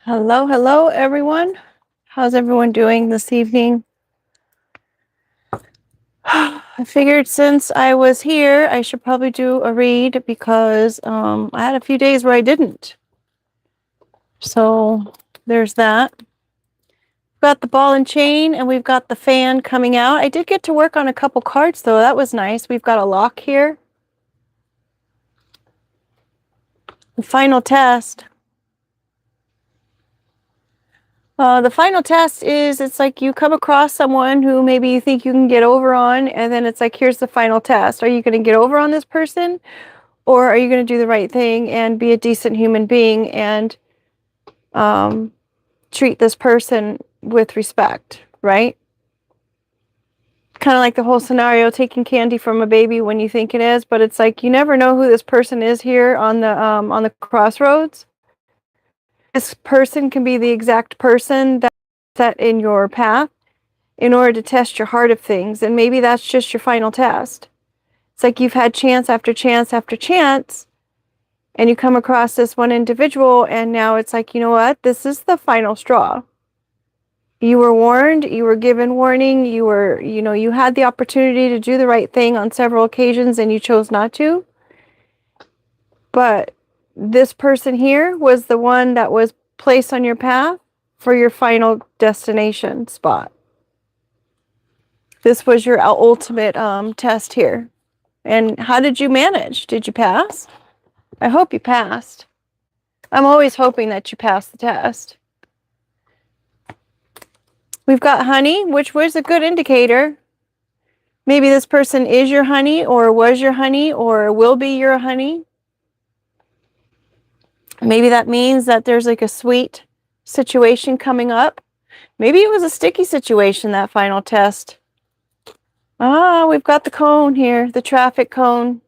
Hello, hello, everyone. How's everyone doing this evening? I figured since I was here, I should probably do a read because I had a few days where I didn't. So there's that. We've got the ball and chain, and we've got the fan coming out. I did get to work on a couple cards, though. That was nice. We've got a lock here. The final test. The final test is it's like you come across someone who maybe you think you can get over on, and then it's like, here's the final test. Are you going to get over on this person, or are you going to do the right thing and be a decent human being and treat this person with respect, right? Kind of like the whole scenario, taking candy from a baby when you think it is, but it's like you never know who this person is here on the crossroads. This person can be the exact person that's set in your path in order to test your heart of things. And maybe that's just your final test. It's like you've had chance after chance after chance, and you come across this one individual, and now it's like, you know what? This is the final straw. You were warned, you were given warning, you had the opportunity to do the right thing on several occasions, and you chose not to. But this person here was the one that was placed on your path for your final destination spot. This was your ultimate test here. And how did you manage? Did you pass? I hope you passed. I'm always hoping that you pass the test. We've got honey, which was a good indicator. Maybe this person is your honey, or was your honey, or will be your honey. Maybe that means that there's like a sweet situation coming up. Maybe it was a sticky situation, that final test. We've got the cone here, the traffic cone.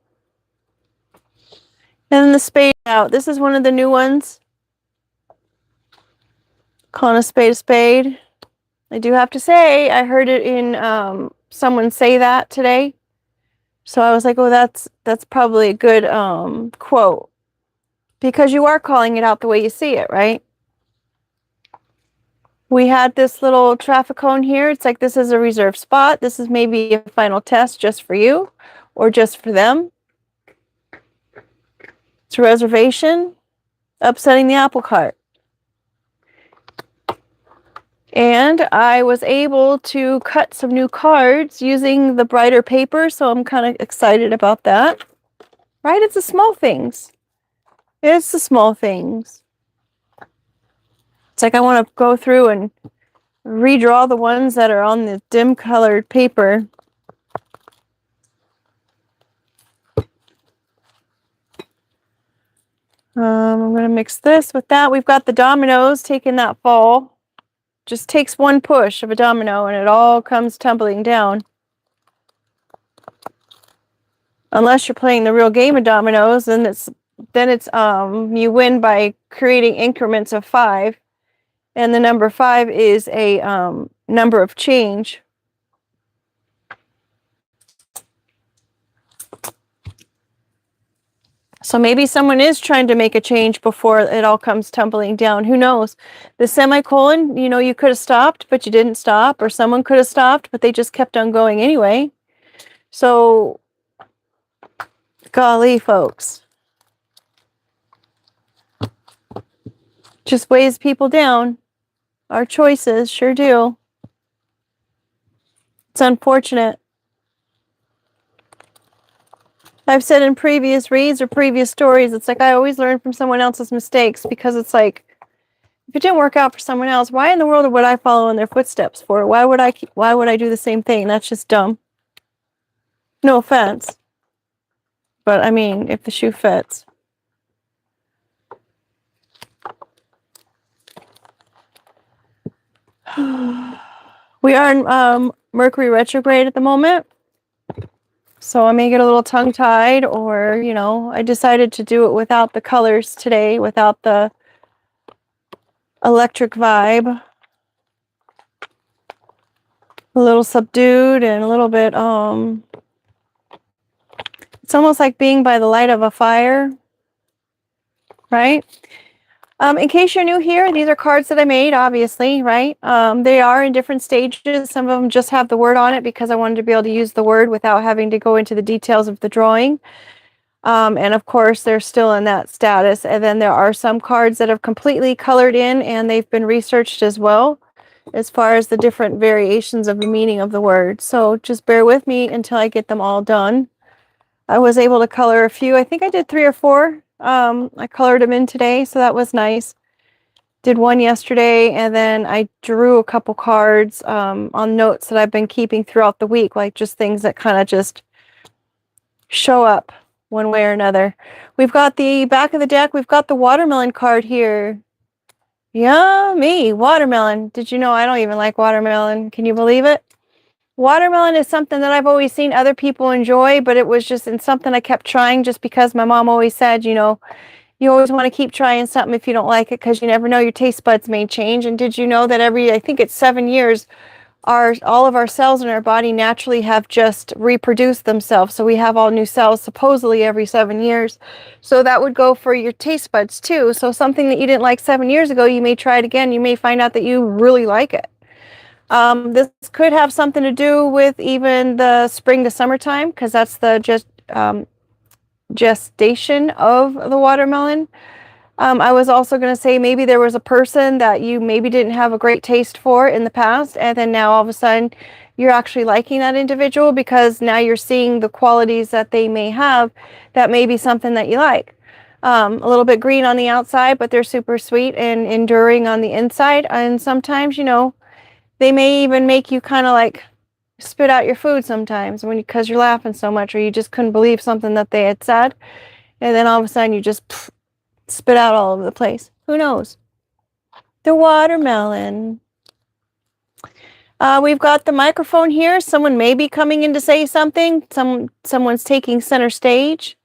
And then the spade out. This is one of the new ones. Calling a spade. I do have to say, I heard it in someone say that today. So I was like, oh, that's probably a good quote. Because you are calling it out the way you see it, right? We had this little traffic cone here. It's like this is a reserved spot. This is maybe a final test just for you or just for them. It's a reservation. Upsetting the apple cart. And I was able to cut some new cards using the brighter paper, so I'm kind of excited about that. Right? It's the small things. It's the small things. It's like I want to go through and redraw the ones that are on the dim colored paper. I'm going to mix this with that. We've got the dominoes taking that fall. Just takes one push of a domino and it all comes tumbling down. Unless you're playing the real game of dominoes, then it's you win by creating increments of 5. And the number 5 is a number of change. So maybe someone is trying to make a change before it all comes tumbling down. Who knows? The semicolon, you could have stopped, but you didn't stop. Or someone could have stopped, but they just kept on going anyway. So, golly, folks. Just weighs people down. Our choices sure do. It's unfortunate. I've said in previous reads or previous stories, it's like I always learn from someone else's mistakes, because it's like, if it didn't work out for someone else, why in the world would I follow in their footsteps for it? Why would I do the same thing? That's just dumb. No offense. But I mean, if the shoe fits. We are in Mercury retrograde at the moment. So I may get a little tongue-tied, or, I decided to do it without the colors today, without the electric vibe. A little subdued and a little bit, it's almost like being by the light of a fire, right? In case you're new here, these are cards that I made, obviously, right? They are in different stages. Some of them just have the word on it because I wanted to be able to use the word without having to go into the details of the drawing. And of course, they're still in that status. And then there are some cards that have completely colored in and they've been researched as well, as far as the different variations of the meaning of the word. So just bear with me until I get them all done. I was able to color a few. I think I did 3 or 4. I colored them in today, so that was nice. Did one yesterday, and then I drew a couple cards on notes that I've been keeping throughout the week, like just things that kind of just show up one way or another. We've got the back of the deck. We've got the watermelon card here. Yummy, watermelon. Did you know I don't even like watermelon? Can you believe it? Watermelon is something that I've always seen other people enjoy, but it was just in something I kept trying just because my mom always said, you know, you always want to keep trying something if you don't like it because you never know, your taste buds may change. And did you know that I think it's 7 years, all of our cells in our body naturally have just reproduced themselves. So we have all new cells supposedly every 7 years. So that would go for your taste buds too. So something that you didn't like 7 years ago, you may try it again. You may find out that you really like it. This could have something to do with even the spring to summertime because that's the gestation of the watermelon. I was also going to say maybe there was a person that you maybe didn't have a great taste for in the past, and then now all of a sudden you're actually liking that individual because now you're seeing the qualities that they may have that may be something that you like. A little bit green on the outside, but they're super sweet and enduring on the inside. And sometimes, you know, they may even make you kind of like spit out your food sometimes because you're laughing so much or you just couldn't believe something that they had said. And then all of a sudden you just spit out all over the place. Who knows? The watermelon. We've got the microphone here. Someone may be coming in to say something. Someone's taking center stage.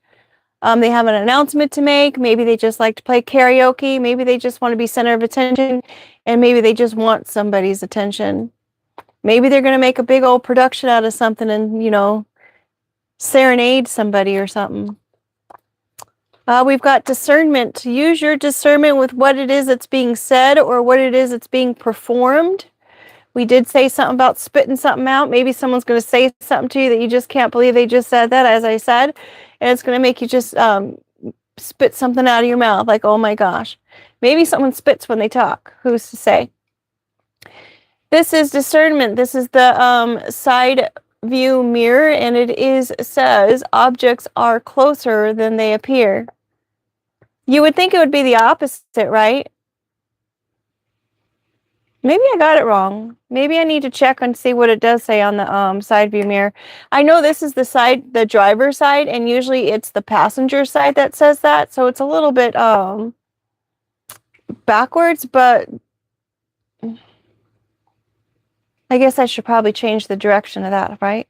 They have an announcement to make. Maybe they just like to play karaoke. Maybe they just want to be center of attention. And maybe they just want somebody's attention. Maybe they're going to make a big old production out of something and, you know, serenade somebody or something. We've got discernment. Use your discernment with what it is that's being said or what it is that's being performed. We did say something about spitting something out. Maybe someone's going to say something to you that you just can't believe they just said that, as I said. And it's going to make you just spit something out of your mouth like, oh my gosh. Maybe someone spits when they talk. Who's to say? This is discernment. This is the side view mirror, and says objects are closer than they appear. You would think it would be the opposite, right? Maybe I got it wrong. Maybe I need to check and see what it does say on the side view mirror. I know this is the driver's side, and usually it's the passenger side that says that, so it's a little bit backwards, but I guess I should probably change the direction of that, right?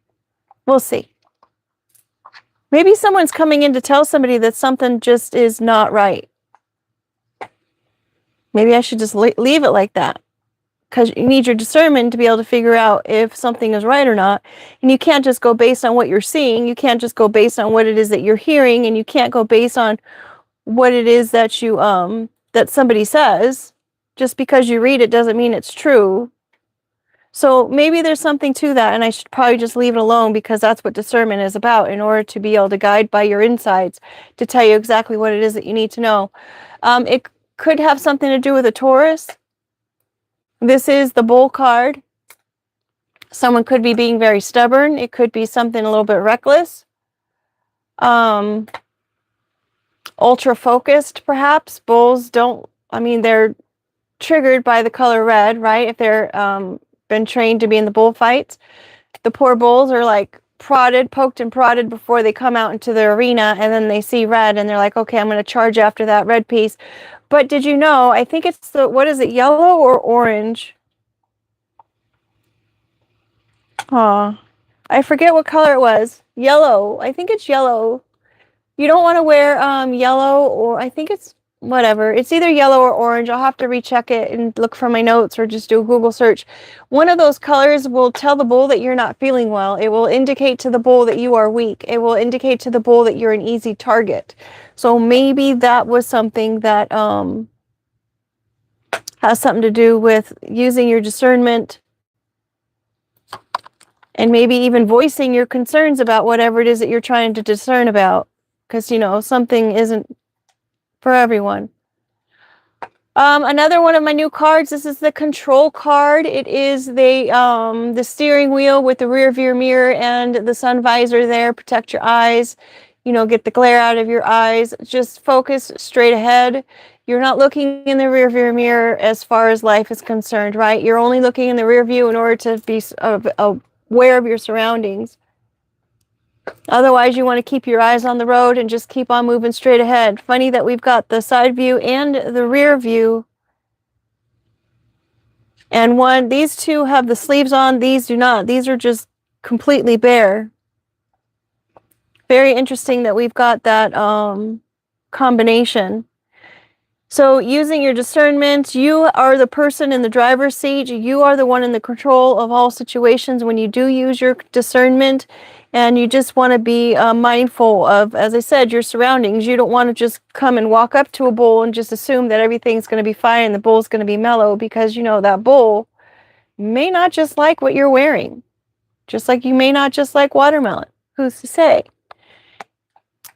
We'll see. Maybe someone's coming in to tell somebody that something just is not right. Maybe I should just leave it like that. Because you need your discernment to be able to figure out if something is right or not. And you can't just go based on what you're seeing. You can't just go based on what it is that you're hearing. And you can't go based on what it is that you that somebody says. Just because you read it doesn't mean it's true. So maybe there's something to that, and I should probably just leave it alone because that's what discernment is about, in order to be able to guide by your insights to tell you exactly what it is that you need to know. It could have something to do with a Taurus. This is the Bull card. Someone could be being very stubborn. It could be something a little bit reckless. Ultra focused, perhaps. Bulls they're triggered by the color red, right? If they're been trained to be in the bullfights. The poor bulls are like poked and prodded before they come out into the arena, and then they see red and they're like, okay, I'm going to charge after that red piece. But did you know, I think it's what is it, yellow or orange? I forget what color it was. Yellow. I think it's yellow. You don't want to wear yellow, or I think it's whatever. It's either yellow or orange. I'll have to recheck it and look for my notes or just do a Google search. One of those colors will tell the bull that you're not feeling well. It will indicate to the bull that you are weak. It will indicate to the bull that you're an easy target. So maybe that was something that Has something to do with using your discernment and maybe even voicing your concerns about whatever it is that you're trying to discern about. Because, you know, something isn't for everyone. Another one of my new cards, this is the control card. It is the steering wheel with the rear view mirror and the sun visor there. Protect your eyes, you know, get the glare out of your eyes. Just focus straight ahead. You're not looking in the rear view mirror as far as life is concerned, right? You're only looking in the rear view in order to be aware of your surroundings. Otherwise, you want to keep your eyes on the road and just keep on moving straight ahead. Funny that we've got the side view and the rear view. And these two have the sleeves on, these do not. These are just completely bare. Very interesting that we've got that combination. So using your discernment, you are the person in the driver's seat. You are the one in the control of all situations when you do use your discernment. And you just want to be mindful of, as I said, your surroundings. You don't want to just come and walk up to a bull and just assume that everything's going to be fine and the bull's going to be mellow, because, you know, that bull may not just like what you're wearing. Just like you may not just like watermelon. Who's to say?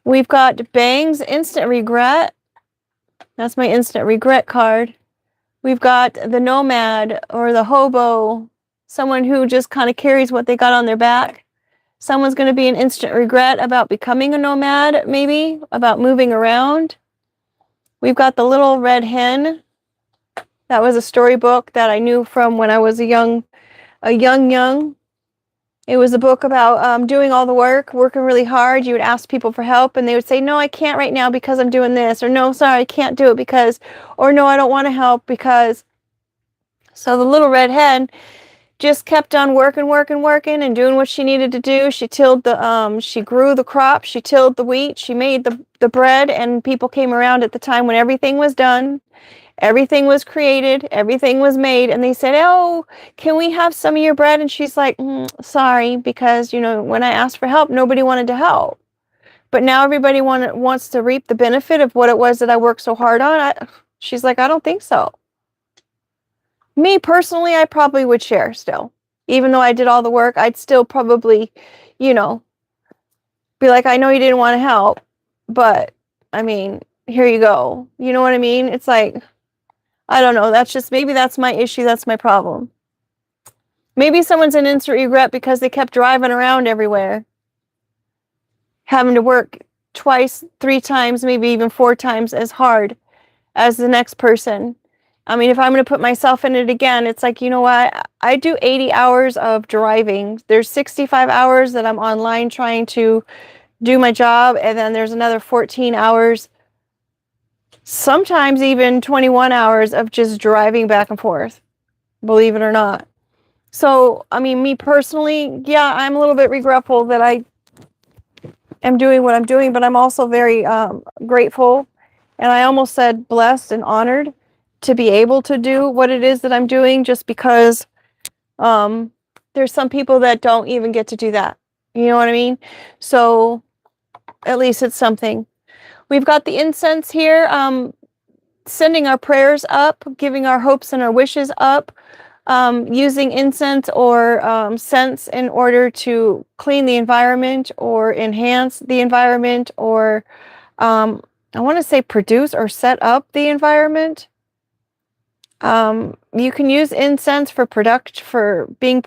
We've got Bangs, Instant Regret. That's my instant regret card. We've got the nomad or the hobo, someone who just kind of carries what they got on their back. Someone's going to be an instant regret about becoming a nomad, maybe, about moving around. We've got the little red hen. That was a storybook that I knew from when I was a young. It was a book about doing all the work, working really hard. You would ask people for help and they would say, no, I can't right now because I'm doing this, or no, sorry, I can't do it because, or no, I don't want to help because. So the little red hen just kept on working and doing what she needed to do. She tilled she grew the crop, she tilled the wheat, she made the bread, and people came around at the time when everything was done. Everything was created, everything was made, and they said, oh, can we have some of your bread? And she's like, sorry, because, you know, when I asked for help, nobody wanted to help. But now everybody wants to reap the benefit of what it was that I worked so hard on. She's like, I don't think so. Me, personally, I probably would share still. Even though I did all the work, I'd still probably, you know, be like, I know you didn't want to help, but, I mean, here you go. You know what I mean? It's like, I don't know. That's just, maybe that's my issue. That's my problem. Maybe someone's in instant regret because they kept driving around everywhere, having to work twice, 3 times, maybe even 4 times as hard as the next person. I mean, if I'm going to put myself in it again, it's like, you know what? I do 80 hours of driving. There's 65 hours that I'm online trying to do my job. And then there's another 14 hours, sometimes even 21 hours of just driving back and forth, believe it or not. So, I mean, me personally, yeah, I'm a little bit regretful that I am doing what I'm doing, but I'm also very grateful, and I almost said blessed and honored to be able to do what it is that I'm doing, just because there's some people that don't even get to do that. You know what I mean? So at least it's something. We've got the incense here, sending our prayers up, giving our hopes and our wishes up, using incense or scents in order to clean the environment or enhance the environment, or I want to say produce or set up the environment. You can use incense for being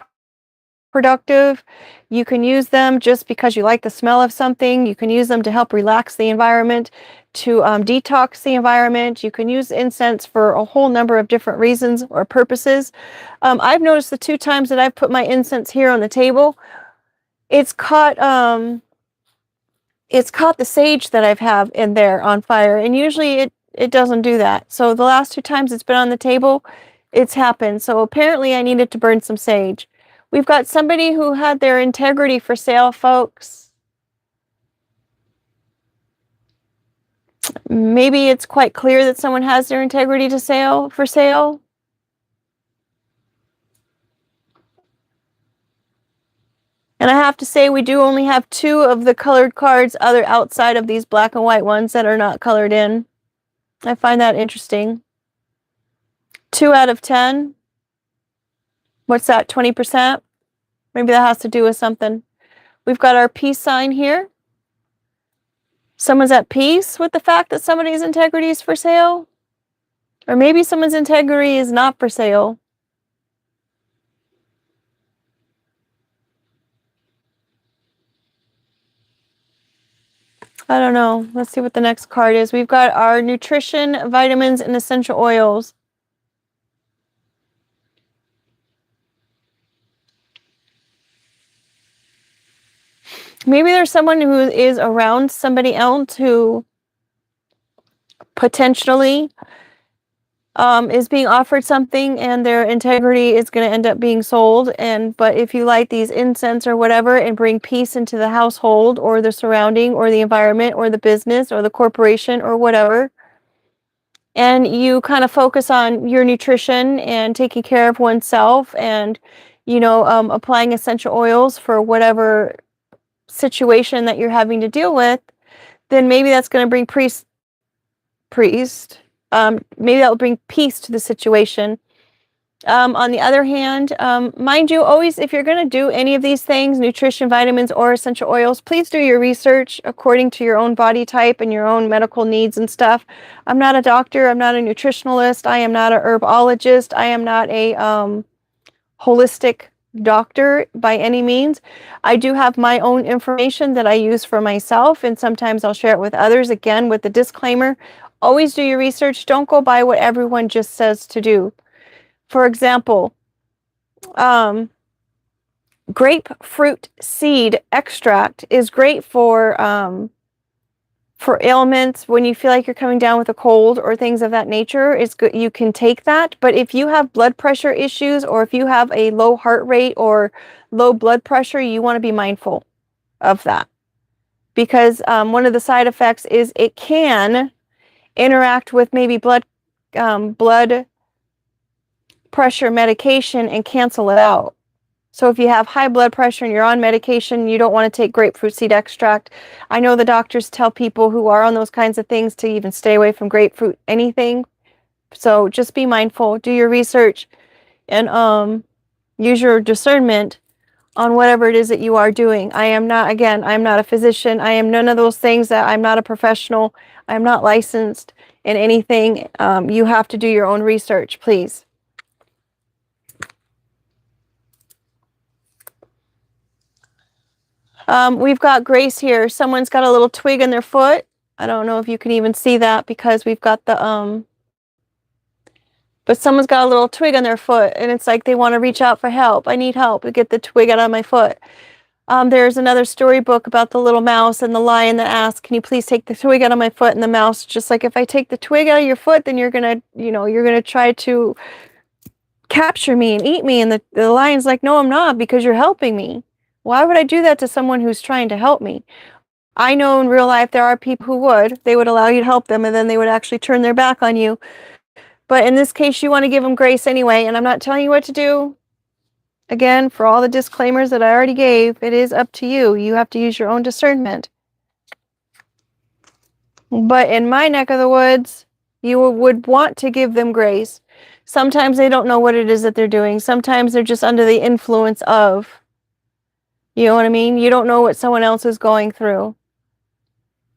productive. You can use them just because you like the smell of something. You can use them to help relax the environment, to detox the environment. You can use incense for a whole number of different reasons or purposes. I've noticed the 2 times that I've put my incense here on the table, it's caught the sage that I've have in there on fire, and usually it doesn't do that. So the last 2 times it's been on the table, it's happened. So apparently I needed to burn some sage. We've got somebody who had their integrity for sale, folks. Maybe it's quite clear that someone has their integrity for sale. And I have to say, we do only have 2 of the colored cards outside of these black and white ones that are not colored in. I find that interesting. 2 out of 10. What's that, 20%? Maybe that has to do with something. We've got our peace sign here. Someone's at peace with the fact that somebody's integrity is for sale. Or maybe someone's integrity is not for sale. I don't know. Let's see what the next card is. We've got our nutrition, vitamins, and essential oils. Maybe there's someone who is around somebody else who potentially is being offered something and their integrity is going to end up being sold. But if you light these incense or whatever and bring peace into the household or the surrounding or the environment or the business or the corporation or whatever, and you kind of focus on your nutrition and taking care of oneself and, applying essential oils for whatever situation that you're having to deal with, then maybe that's going to bring maybe that will bring peace to the situation. On the other hand, mind you, always, if you're going to do any of these things, nutrition, vitamins, or essential oils, please do your research according to your own body type and your own medical needs and stuff. I'm not a doctor. I'm not a nutritionalist. I am not a herbologist. I am not a holistic doctor by any means. I do have my own information that I use for myself, and sometimes I'll share it with others, again, with the disclaimer. Always do your research. Don't go by what everyone just says to do. For example, grapefruit seed extract is great for ailments when you feel like you're coming down with a cold or things of that nature. It's good. You can take that. But if you have blood pressure issues or if you have a low heart rate or low blood pressure, you want to be mindful of that. Because one of the side effects is it can interact with maybe blood pressure medication and cancel it out. So if you have high blood pressure and you're on medication, you don't want to take grapefruit seed extract. I know the doctors tell people who are on those kinds of things to even stay away from grapefruit anything. So just be mindful, do your research, and use your discernment on whatever it is that you are doing. I'm not a physician. I am none of those things. That I'm not a professional. I'm not licensed in anything. You have to do your own research, please. We've got grace here. Someone's got a little twig in their foot. I don't know if you can even see that because we've got the, but someone's got a little twig on their foot and it's like they want to reach out for help. I need help to get the twig out of my foot. There's another storybook about the little mouse and the lion that asks, can you please take the twig out of my foot? And the mouse, just like, if I take the twig out of your foot, then you're going to try to capture me and eat me. And the lion's like, no, I'm not, because you're helping me. Why would I do that to someone who's trying to help me? I know in real life there are people who would. They would allow you to help them and then they would actually turn their back on you. But in this case, you want to give them grace anyway. And I'm not telling you what to do. Again, for all the disclaimers that I already gave, it is up to you. You have to use your own discernment. But in my neck of the woods, you would want to give them grace. Sometimes they don't know what it is that they're doing. Sometimes they're just under the influence of. You know what I mean? You don't know what someone else is going through.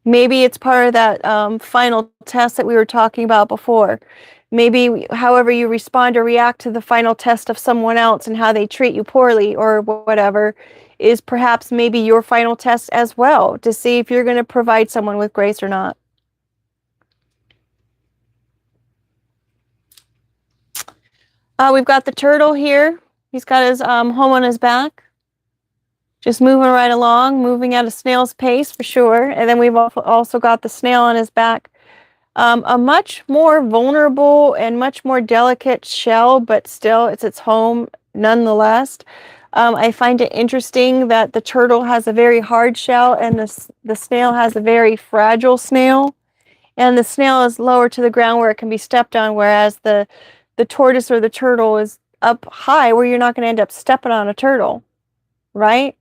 Maybe it's part of that final test that we were talking about before. Maybe however you respond or react to the final test of someone else and how they treat you poorly or whatever is perhaps maybe your final test as well to see if you're going to provide someone with grace or not. We've got the turtle here. He's got his home on his back. Just moving right along, moving at a snail's pace for sure. And then we've also got the snail on his back. A much more vulnerable and much more delicate shell, but still it's its home nonetheless. I find it interesting that the turtle has a very hard shell and the snail has a very fragile snail. And the snail is lower to the ground where it can be stepped on, whereas the tortoise or the turtle is up high where you're not going to end up stepping on a turtle, right?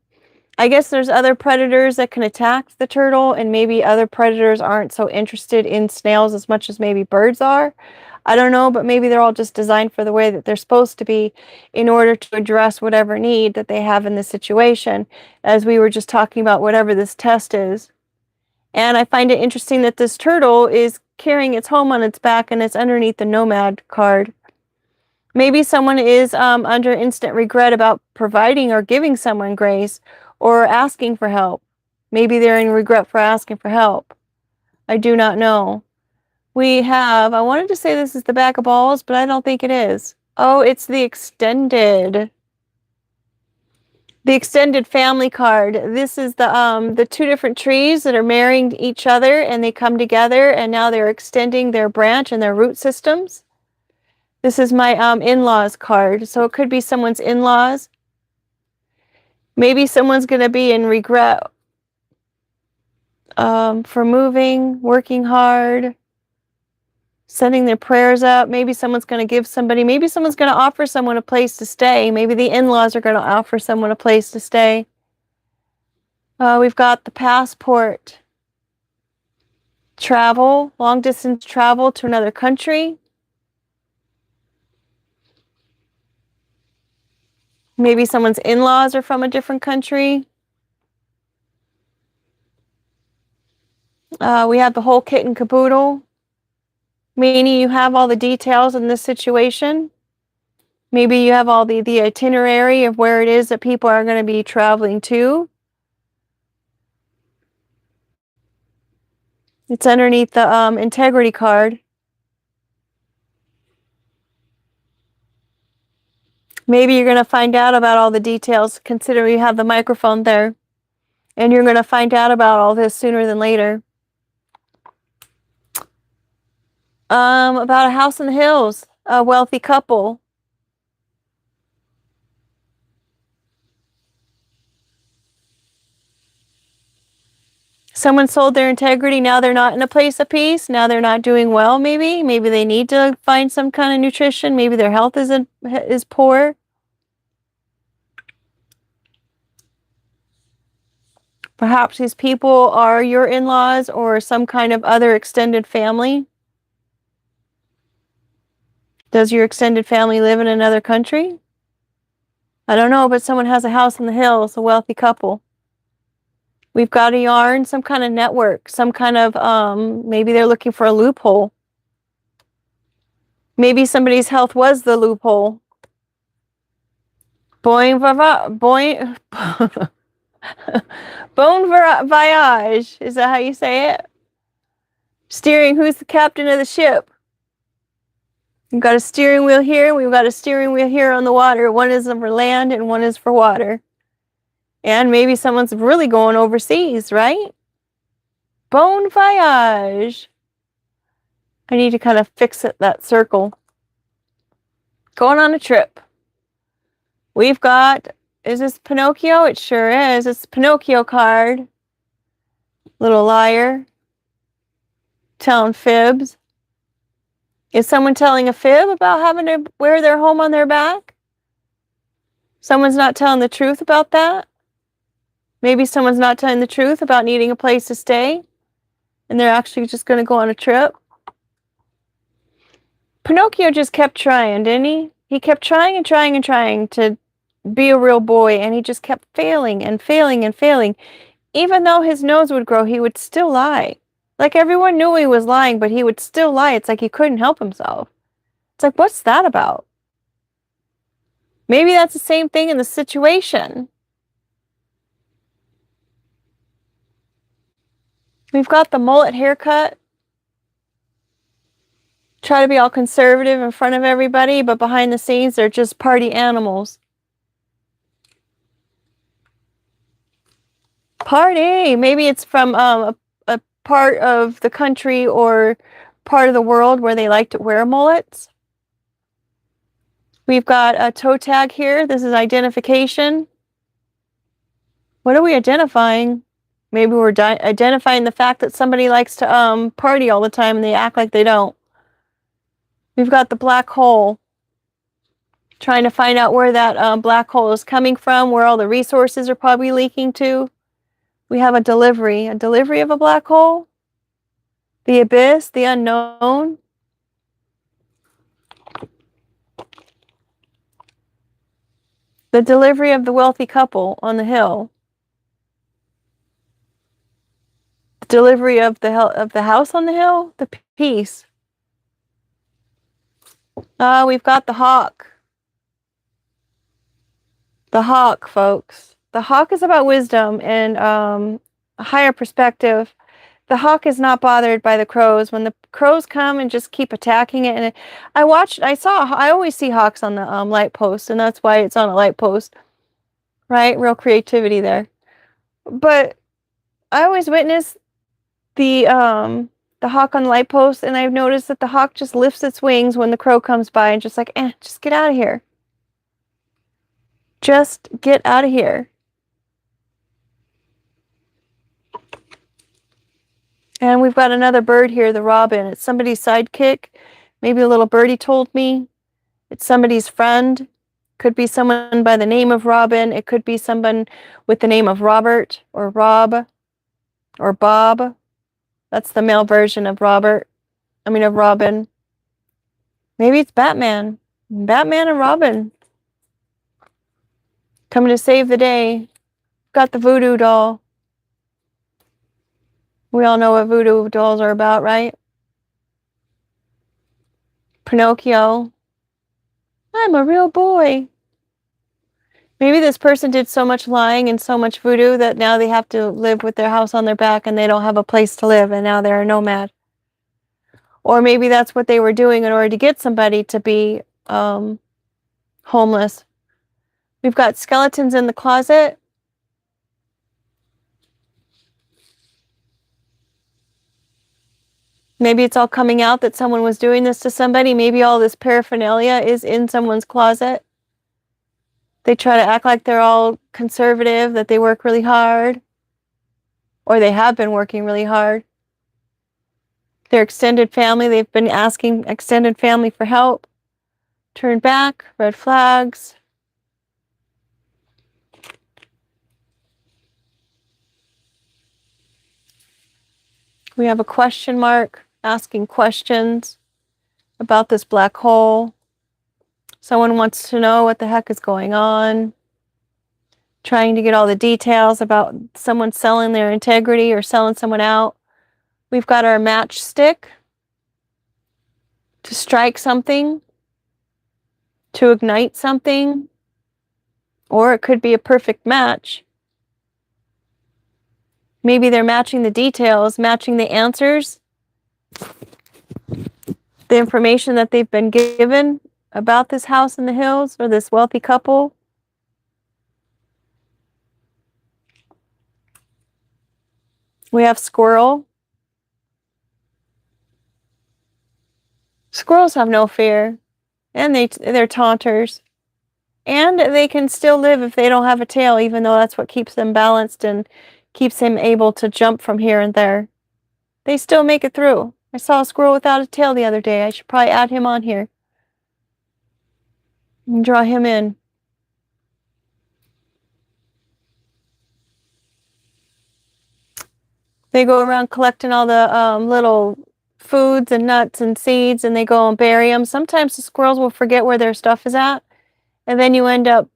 I guess there's other predators that can attack the turtle, and maybe other predators aren't so interested in snails as much as maybe birds are. I don't know, but maybe they're all just designed for the way that they're supposed to be in order to address whatever need that they have in this situation, as we were just talking about whatever this test is. And I find it interesting that this turtle is carrying its home on its back and it's underneath the nomad card. Maybe someone is under instant regret about providing or giving someone grace or asking for help. Maybe they're in regret for asking for help. I do not know. We have, I wanted to say this is the back of balls, but I don't think it is. Oh, it's the extended family card. This is the two different trees that are marrying each other, and they come together, and now they're extending their branch and their root systems. This is my in-laws card, so it could be someone's in-laws. Maybe someone's going to be in regret for moving, working hard, sending their prayers out. Maybe someone's going to give somebody, maybe someone's going to offer someone a place to stay. Maybe the in-laws are going to offer someone a place to stay. We've got the passport. Travel, long distance travel to another country. Maybe someone's in-laws are from a different country. We have the whole kit and caboodle, meaning you have all the details in this situation. Maybe you have all the itinerary of where it is that people are going to be traveling to. It's underneath the integrity card. Maybe you're going to find out about all the details, consider you have the microphone there. And you're going to find out about all this sooner than later. About a house in the hills, a wealthy couple. Someone sold their integrity, now they're not in a place of peace, now they're not doing well maybe. Maybe they need to find some kind of nutrition, maybe their health is poor. Perhaps these people are your in-laws or some kind of other extended family. Does your extended family live in another country? I don't know, but someone has a house in the hills, a wealthy couple. We've got a yarn, some kind of network, some kind of, maybe they're looking for a loophole. Maybe somebody's health was the loophole. Bon voyage, is that how you say it? Steering, who's the captain of the ship? We've got a steering wheel here, we've got a steering wheel here on the water. One is for land and one is for water. And maybe someone's really going overseas, right? Bon voyage. I need to kind of fix it, that circle. Going on a trip. We've got, is this Pinocchio? It sure is. It's the Pinocchio card. Little liar. Telling fibs. Is someone telling a fib about having to wear their home on their back? Someone's not telling the truth about that? Maybe someone's not telling the truth about needing a place to stay, and they're actually just going to go on a trip. Pinocchio just kept trying, didn't he? He kept trying and trying and trying to be a real boy, and he just kept failing and failing and failing. Even though his nose would grow, he would still lie. Like, everyone knew he was lying, but he would still lie. It's like he couldn't help himself. It's like, what's that about? Maybe that's the same thing in the situation. We've got the mullet haircut. Try to be all conservative in front of everybody, but behind the scenes, they're just party animals. Party! Maybe it's from a part of the country or part of the world where they like to wear mullets. We've got a toe tag here. This is identification. What are we identifying? Maybe we're identifying the fact that somebody likes to party all the time and they act like they don't. We've got the black hole. Trying to find out where that black hole is coming from, where all the resources are probably leaking to. We have a delivery of a black hole, the abyss, the unknown. The delivery of the wealthy couple on the hill. The delivery of the house on the hill, the peace. We've got the hawk. The hawk, folks. The hawk is about wisdom and a higher perspective. The hawk is not bothered by the crows. When the crows come and just keep attacking it, and I always see hawks on the light post, and that's why it's on a light post, right? Real creativity there. But I always witness the hawk on the light post, and I've noticed that the hawk just lifts its wings when the crow comes by and just like, just get out of here. Just get out of here. And we've got another bird here, the robin. It's somebody's sidekick. Maybe a little birdie told me. It's somebody's friend. Could be someone by the name of Robin. It could be someone with the name of Robert or Rob or Bob. That's the male version of Robin. Maybe it's Batman. Batman and Robin. Coming to save the day. Got the voodoo doll. We all know what voodoo dolls are about, right? Pinocchio. I'm a real boy. Maybe this person did so much lying and so much voodoo that now they have to live with their house on their back and they don't have a place to live and now they're a nomad. Or maybe that's what they were doing in order to get somebody to be homeless. We've got skeletons in the closet. Maybe it's all coming out that someone was doing this to somebody. Maybe all this paraphernalia is in someone's closet. They try to act like they're all conservative, that they work really hard. Or they have been working really hard. Their extended family, they've been asking extended family for help. Turn back, red flags. We have a question mark, asking questions about this black hole. Someone wants to know what the heck is going on. Trying to get all the details about someone selling their integrity or selling someone out. We've got our matchstick to strike something, to ignite something, or it could be a perfect match. Maybe they're matching the details, matching the answers, the information that they've been given about this house in the hills or this wealthy couple. We have squirrel. Squirrels have no fear, and they're taunters. And they can still live if they don't have a tail, even though that's what keeps them balanced and keeps them able to jump from here and there. They still make it through. I saw a squirrel without a tail the other day. I should probably add him on here and draw him in. They go around collecting all the little foods and nuts and seeds, and they go and bury them. Sometimes the squirrels will forget where their stuff is at, and then you end up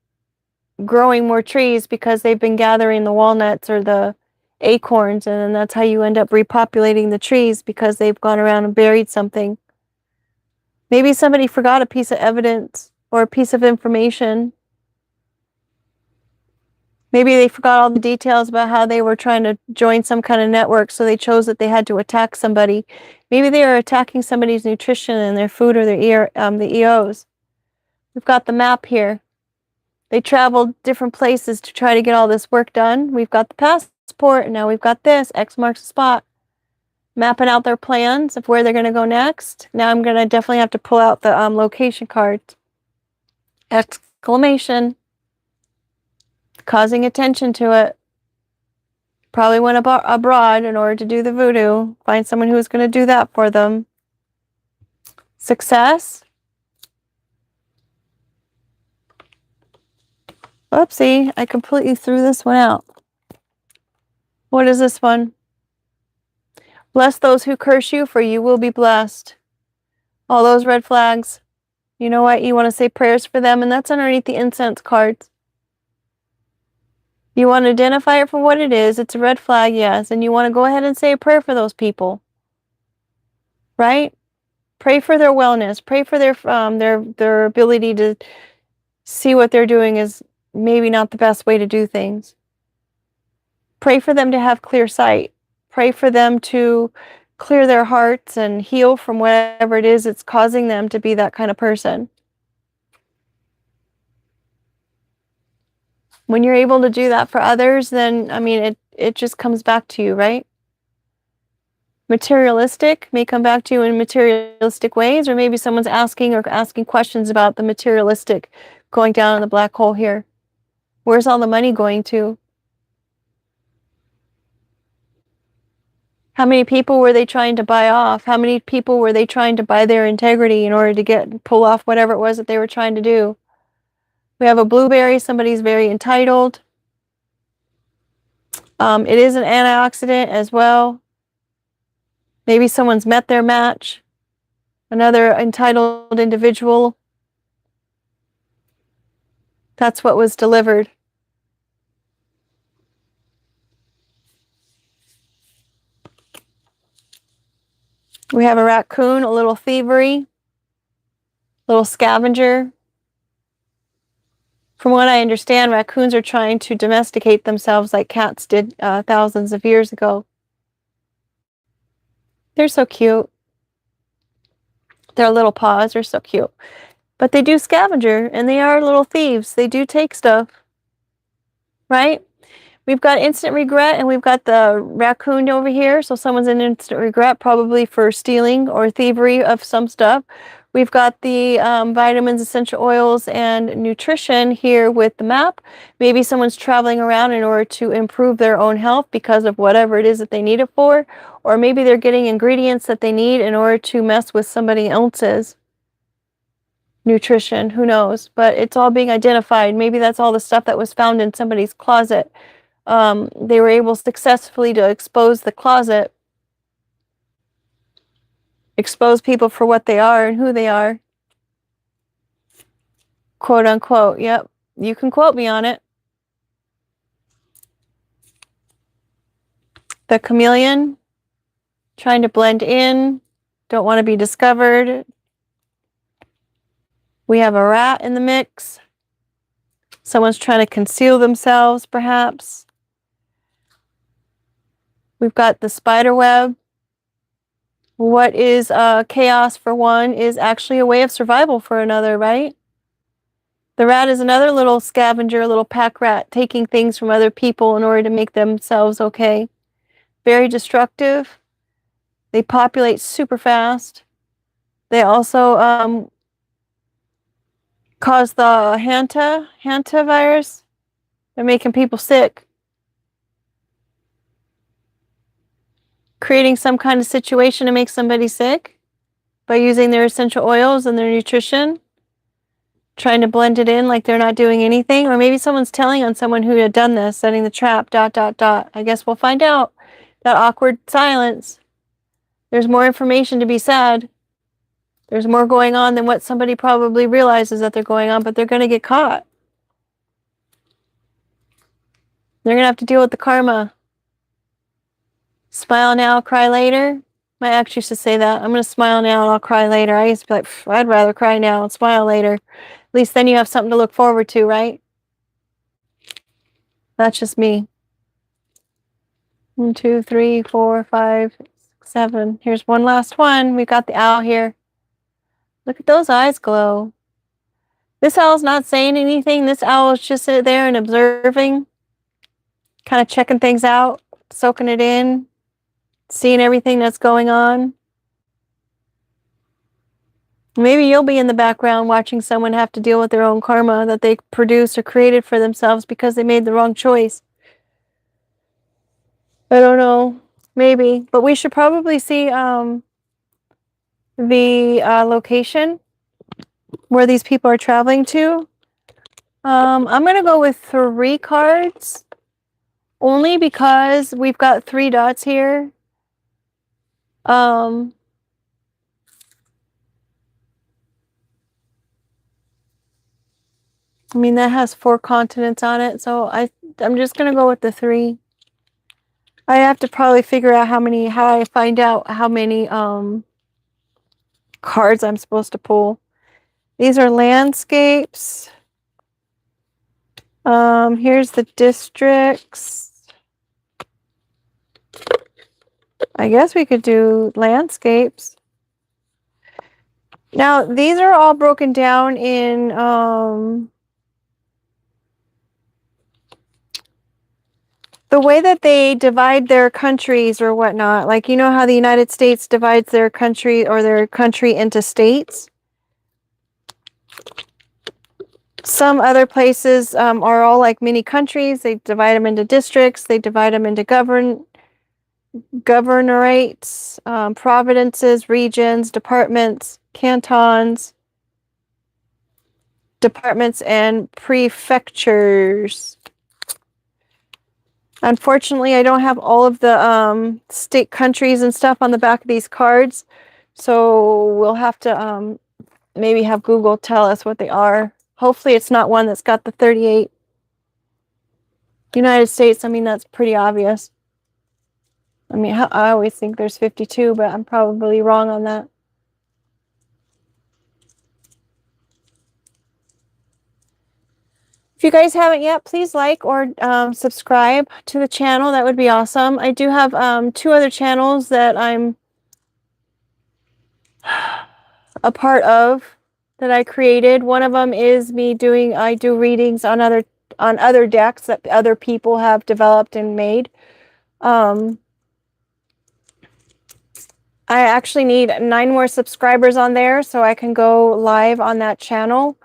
growing more trees because they've been gathering the walnuts or the acorns, and then that's how you end up repopulating the trees because they've gone around and buried something. Maybe somebody forgot a piece of evidence or a piece of information. Maybe they forgot all the details about how they were trying to join some kind of network, so they chose that they had to attack somebody. Maybe they are attacking somebody's nutrition and their food or their the EOs. We've got the map here. They traveled different places to try to get all this work done. We've got the passport, and now we've got this. X marks the spot. Mapping out their plans of where they're going to go next. Now I'm going to definitely have to pull out the location cards. Exclamation. Causing attention to it. Probably went abroad in order to do the voodoo. Find someone who's going to do that for them. Success. Oopsie, I completely threw this one out. What is this one? Bless those who curse you, for you will be blessed. All those red flags. You know what? You want to say prayers for them, and that's underneath the incense cards. You want to identify it for what it is. It's a red flag, yes, and you want to go ahead and say a prayer for those people. Right? Pray for their wellness. Pray for their ability to see what they're doing is maybe not the best way to do things. Pray for them to have clear sight. Pray for them to clear their hearts and heal from whatever it is that's causing them to be that kind of person. When you're able to do that for others, then, I mean, it just comes back to you, right? Materialistic may come back to you in materialistic ways, or maybe someone's asking questions about the materialistic going down in the black hole here. Where's all the money going to? How many people were they trying to buy off? How many people were they trying to buy their integrity in order to pull off whatever it was that they were trying to do? We have a blueberry. Somebody's very entitled. It is an antioxidant as well. Maybe someone's met their match. Another entitled individual. That's what was delivered. We have a raccoon, a little thievery, little scavenger. From what I understand, raccoons are trying to domesticate themselves like cats did thousands of years ago. They're so cute. Their little paws are so cute. But they do scavenger, and they are little thieves. They do take stuff. Right? We've got instant regret, and we've got the raccoon over here. So someone's in instant regret, probably for stealing or thievery of some stuff. We've got the vitamins, essential oils, and nutrition here with the map. Maybe someone's traveling around in order to improve their own health because of whatever it is that they need it for. Or maybe they're getting ingredients that they need in order to mess with somebody else's nutrition. Who knows? But it's all being identified. Maybe that's all the stuff that was found in somebody's closet. They were able successfully to expose the closet, expose people for what they are and who they are. Quote unquote. Yep. You can quote me on it. The chameleon, trying to blend in, don't want to be discovered. We have a rat in the mix. Someone's trying to conceal themselves, perhaps. We've got the spider web. What is chaos for one is actually a way of survival for another, right? The rat is another little scavenger, little pack rat, taking things from other people in order to make themselves okay. Very destructive. They populate super fast. They also cause the Hanta virus. They're making people sick. Creating some kind of situation to make somebody sick by using their essential oils and their nutrition. Trying to blend it in like they're not doing anything. Or maybe someone's telling on someone who had done this, setting the trap, ... I guess we'll find out. That awkward silence. There's more information to be said. There's more going on than what somebody probably realizes that they're going on, but they're going to get caught. They're going to have to deal with the karma. Smile now, cry later. My ex used to say that. I'm going to smile now and I'll cry later. I used to be like, I'd rather cry now and smile later. At least then you have something to look forward to, right? That's just me. 1, 2, 3, 4, 5, 6, 7. Here's one last one. We've got the owl here. Look at those eyes glow. This owl's not saying anything. This owl is just sitting there and observing, kind of checking things out, soaking it in, seeing everything that's going on. Maybe you'll be in the background watching someone have to deal with their own karma that they produced or created for themselves because they made the wrong choice. I don't know. Maybe. But we should probably see the location where these people are traveling to. I'm gonna go with 3 cards, only because we've got 3 dots here. I mean, that has 4 continents on it, so I'm just gonna go with the 3. I have to probably figure out how I find out how many cards I'm supposed to pull. These are landscapes. Here's the districts. I guess we could do landscapes. Now, these are all broken down in the way that they divide their countries or whatnot. Like, you know how the United States divides their country into states? Some other places are all like mini countries. They divide them into districts. They divide them into governorates, provinces, regions, departments, cantons, departments, and prefectures. Unfortunately, I don't have all of the state countries and stuff on the back of these cards, so we'll have to maybe have Google tell us what they are. Hopefully it's not one that's got the 38 United States. I mean, that's pretty obvious. I mean, I always think there's 52, but I'm probably wrong on that. If you guys haven't yet, please like or subscribe to the channel. That would be awesome. I do have 2 other channels that I'm a part of that I created. One of them is I do readings on other decks that other people have developed and made. I actually need 9 more subscribers on there so I can go live on that channel.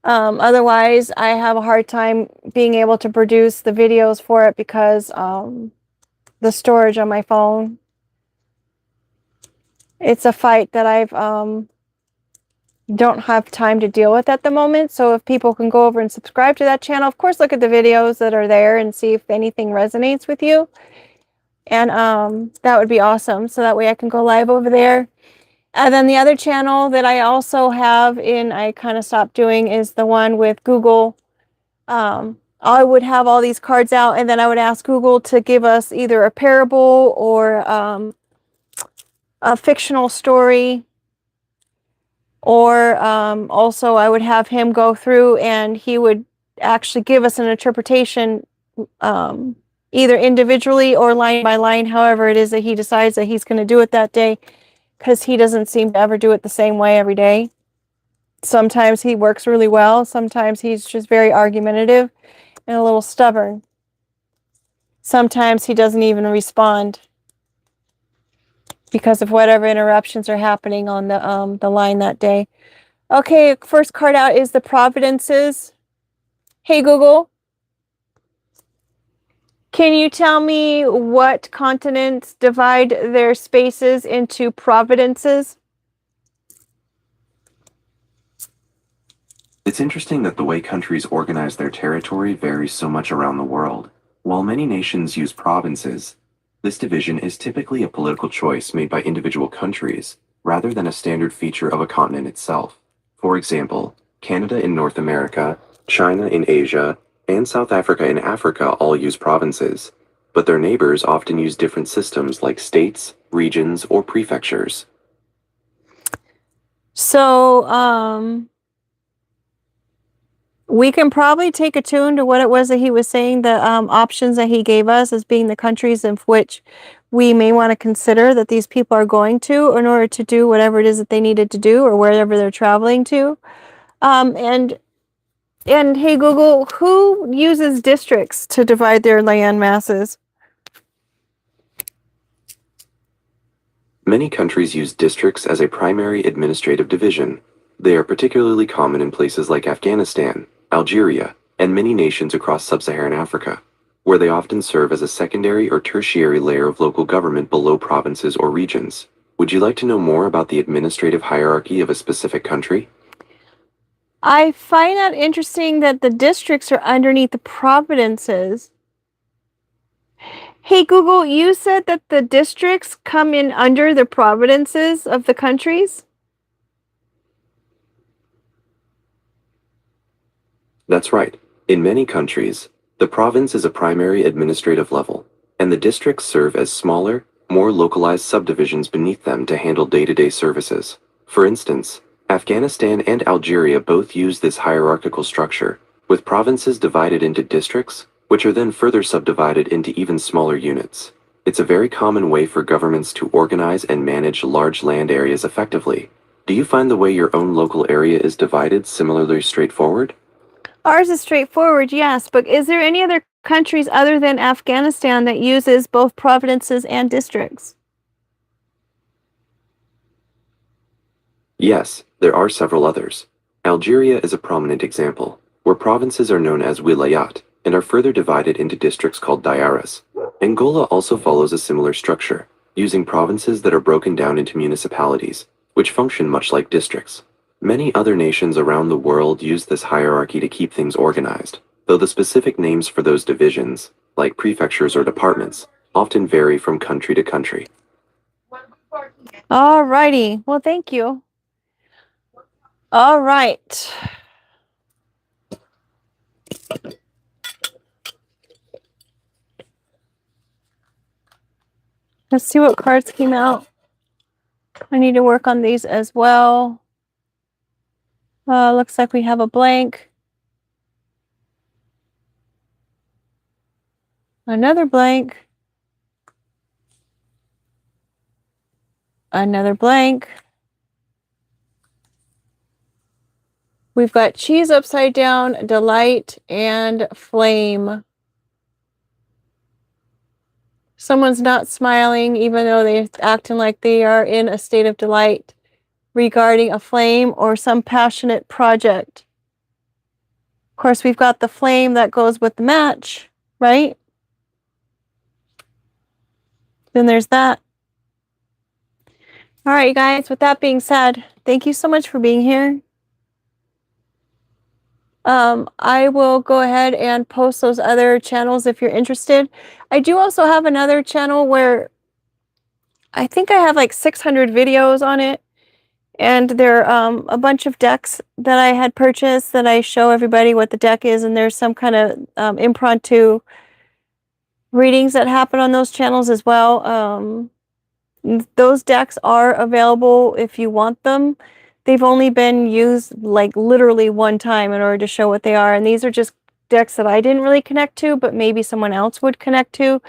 Otherwise, I have a hard time being able to produce the videos for it because the storage on my phone. It's a fight that I've don't have time to deal with at the moment. So if people can go over and subscribe to that channel, of course, look at the videos that are there and see if anything resonates with you. And that would be awesome. So that way I can go live over there. And then the other channel that I also have I kind of stopped doing is the one with Google. I would have all these cards out and then I would ask Google to give us either a parable or a fictional story. Or also I would have him go through and he would actually give us an interpretation either individually or line by line, however it is that he decides that he's going to do it that day, because he doesn't seem to ever do it the same way every day. Sometimes he works really well. Sometimes he's just very argumentative and a little stubborn. Sometimes he doesn't even respond because of whatever interruptions are happening on the line that day. Okay, first card out is the providences. Hey Google, can you tell me what continents divide their spaces into providences? It's interesting that the way countries organize their territory varies so much around the world. While many nations use provinces, this division is typically a political choice made by individual countries, rather than a standard feature of a continent itself. For example, Canada in North America, China in Asia, and South Africa in Africa all use provinces, but their neighbors often use different systems like states, regions, or prefectures. So, we can probably take a tune to what it was that he was saying, the options that he gave us as being the countries of which we may want to consider that these people are going to in order to do whatever it is that they needed to do or wherever they're traveling to. And hey Google, who uses districts to divide their land masses? Many countries use districts as a primary administrative division. They are particularly common in places like Afghanistan, Algeria, and many nations across sub-Saharan Africa, where they often serve as a secondary or tertiary layer of local government below provinces or regions. Would you like to know more about the administrative hierarchy of a specific country? I find that interesting that the districts are underneath the provinces. Hey Google, you said that the districts come in under the provinces of the countries? That's right. In many countries, the province is a primary administrative level, and the districts serve as smaller, more localized subdivisions beneath them to handle day-to-day services. For instance, Afghanistan and Algeria both use this hierarchical structure, with provinces divided into districts, which are then further subdivided into even smaller units. It's a very common way for governments to organize and manage large land areas effectively. Do you find the way your own local area is divided similarly straightforward? Ours is straightforward, yes, but is there any other countries other than Afghanistan that uses both provinces and districts? Yes, there are several others. Algeria is a prominent example, where provinces are known as wilayat and are further divided into districts called dairas. Angola also follows a similar structure, using provinces that are broken down into municipalities, which function much like districts. Many other nations around the world use this hierarchy to keep things organized, though the specific names for those divisions, like prefectures or departments, often vary from country to country. Alrighty, well, thank you. All right. Let's see what cards came out. I need to work on these as well. Looks like we have a blank. Another blank. Another blank. We've got cheese upside down, delight, and flame. Someone's not smiling even though they're acting like they are in a state of delight regarding a flame or some passionate project. Of course, we've got the flame that goes with the match, right? Then there's that. All right, you guys, with that being said, thank you so much for being here. I will go ahead and post those other channels if you're interested. I do also have another channel where I think I have like 600 videos on it. And there are a bunch of decks that I had purchased that I show everybody what the deck is. And there's some kind of impromptu readings that happen on those channels as well. Those decks are available if you want them. They've only been used like literally one time in order to show what they are. And these are just decks that I didn't really connect to, but maybe someone else would connect to.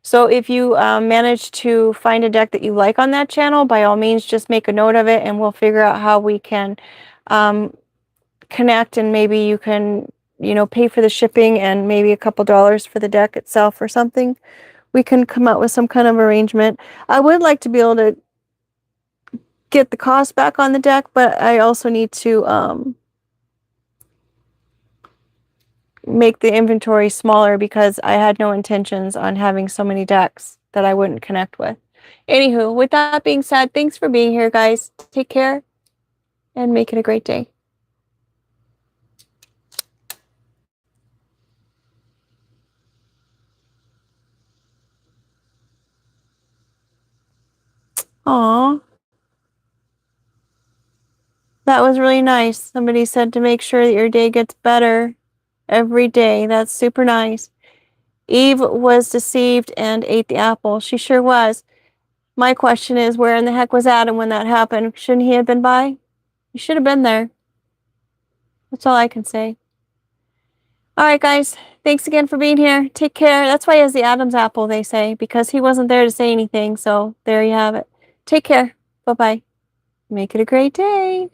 So if you manage to find a deck that you like on that channel, by all means, just make a note of it and we'll figure out how we can connect, and maybe you can, pay for the shipping and maybe a couple dollars for the deck itself or something. We can come up with some kind of arrangement. I would like to be able to get the cost back on the deck, but I also need to make the inventory smaller because I had no intentions on having so many decks that I wouldn't connect with. Anywho, with that being said, thanks for being here, guys. Take care and make it a great day. Aw. That was really nice. Somebody said to make sure that your day gets better every day. That's super nice. Eve was deceived and ate the apple. She sure was. My question is, where in the heck was Adam when that happened? Shouldn't he have been by? He should have been there. That's all I can say. All right, guys. Thanks again for being here. Take care. That's why he has the Adam's apple, they say, because he wasn't there to say anything. So there you have it. Take care. Bye-bye. Make it a great day.